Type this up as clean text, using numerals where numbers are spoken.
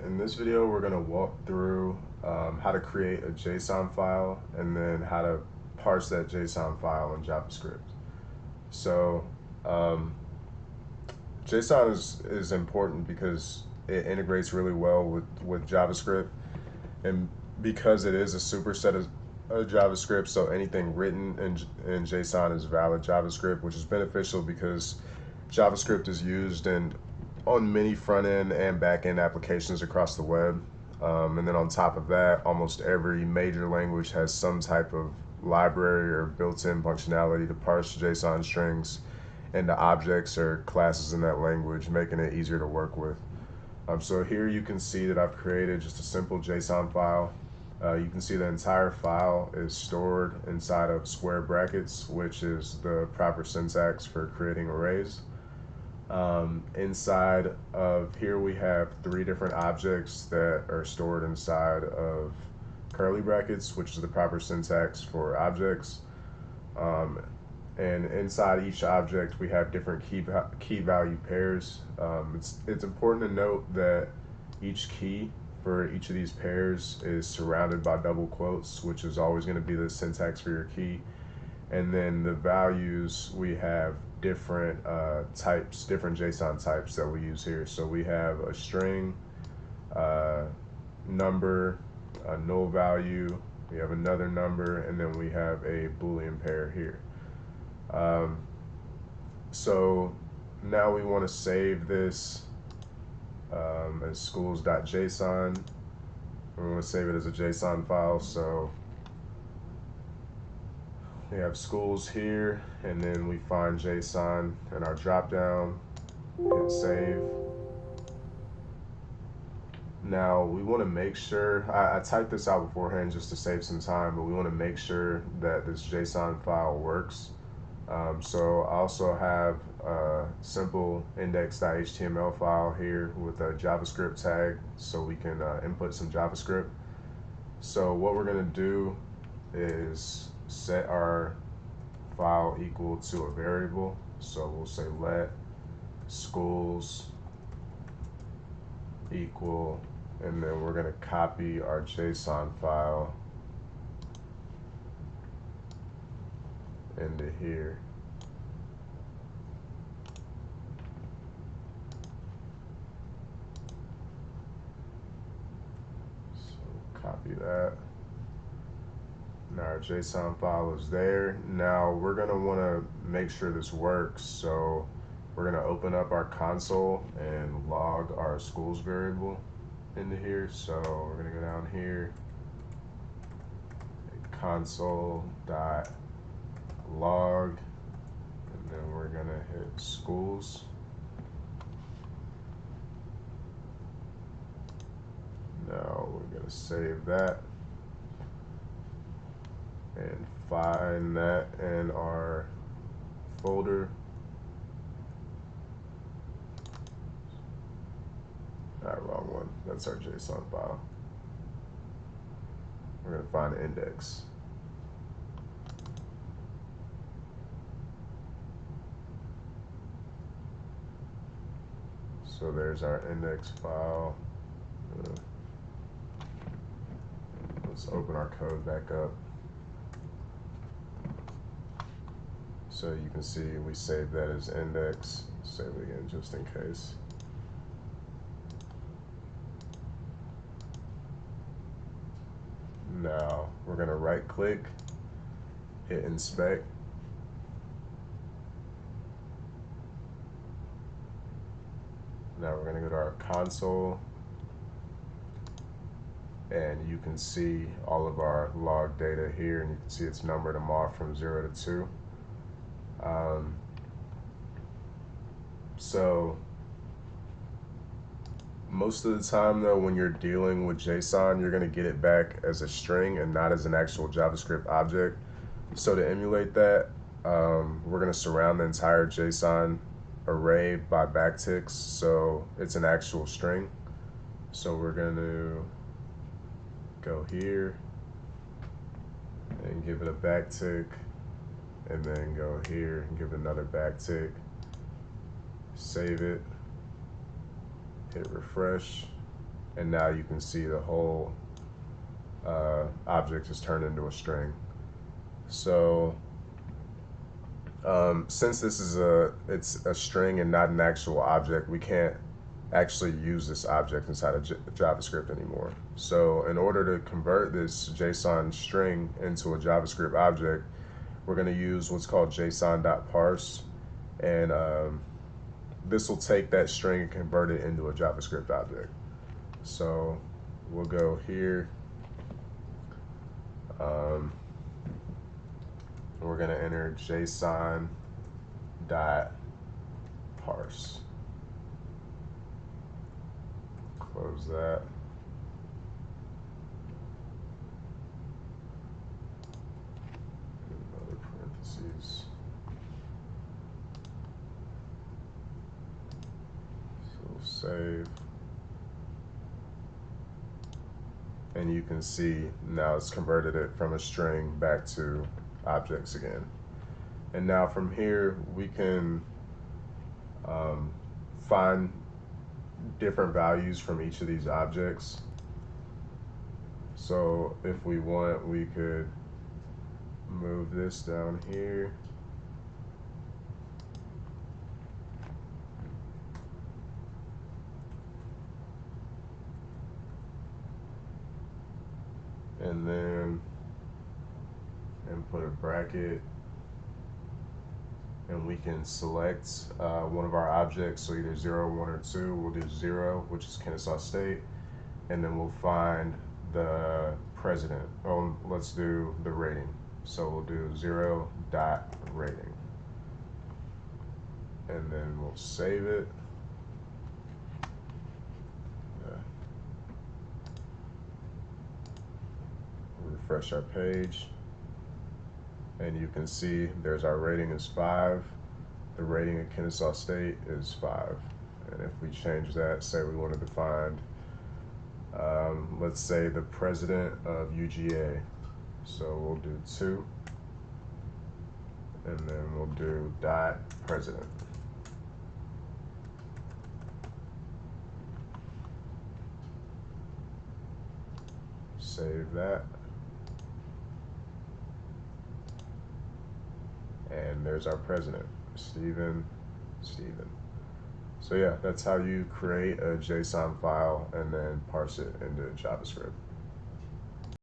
In this video, we're going to walk through how to create a JSON file and then how to parse that JSON file in JavaScript. So JSON is important because it integrates really well with JavaScript, and because it is a superset of JavaScript, so anything written in JSON is valid JavaScript, which is beneficial because JavaScript is used on many front end and back end applications across the web. And then on top of that, almost every major language has some type of library or built-in functionality to parse JSON strings into objects or classes in that language, making it easier to work with. So here you can see that I've created just a simple JSON file. You can see the entire file is stored inside of square brackets, which is the proper syntax for creating arrays. Inside of here we have 3 different objects that are stored inside of curly brackets, which is the proper syntax for objects. And inside each object we have different key value pairs. It's important to note that each key for each of these pairs is surrounded by double quotes, which is always going to be the syntax for your key. And then the values, we have different types, different JSON types that we use here. So we have a string, number, a null value, we have another number, and then we have a Boolean pair here. So now we want to save this as schools.json. We want to save it as a JSON file. So we have schools here, and then we find JSON in our dropdown, hit save. Now we want to make sure, I typed this out beforehand just to save some time, but we want to make sure that this JSON file works. So I also have a simple index.html file here with a JavaScript tag so we can input some JavaScript. So what we're going to do is set our file equal to a variable. So we'll say let schools equal, and then we're going to copy our JSON file into here. So copy that. Now our JSON file is there. Now we're going to want to make sure this works. So we're going to open up our console and log our schools variable into here. So we're going to go down here, console.log, and then we're going to hit schools. Now we're going to save that and find that in our folder. Wrong one. That's our JSON file. We're going to find the index. So there's our index file. Let's open our code back up. So you can see we saved that as index. Save it again just in case. Now we're going to right click, hit inspect. Now we're going to go to our console, and you can see all of our log data here, and you can see it's numbered them off from 0 to 2. So most of the time though, when you're dealing with JSON, you're going to get it back as a string and not as an actual JavaScript object. So to emulate that, we're going to surround the entire JSON array by backticks, so it's an actual string. So we're going to go here and give it a backtick, and then go here and give it another backtick, save it, hit refresh, and now you can see the whole object is turned into a string. So since this is it's a string and not an actual object, we can't actually use this object inside of JavaScript anymore. So in order to convert this JSON string into a JavaScript object, we're going to use what's called JSON.parse, and this will take that string and convert it into a JavaScript object. So we'll go here. We're going to enter JSON.parse. Close that. Another parentheses. So save. And you can see now it's converted it from a string back to objects again. And now from here we can find different values from each of these objects. So if we want, we could move this down here. And then put a bracket, and we can select one of our objects, so either 0, 1, or 2. We'll do 0, which is Kennesaw State, and then we'll find the president. Oh, let's do the rating. So we'll do 0.rating, and then we'll save it. Refresh our page, and you can see there's our rating is 5. The rating at Kennesaw State is 5. And if we change that, say we wanted to find, let's say the president of UGA. So we'll do 2, and then we'll do .president. Save that. And there's our president, Stephen. So yeah, that's how you create a JSON file and then parse it into JavaScript.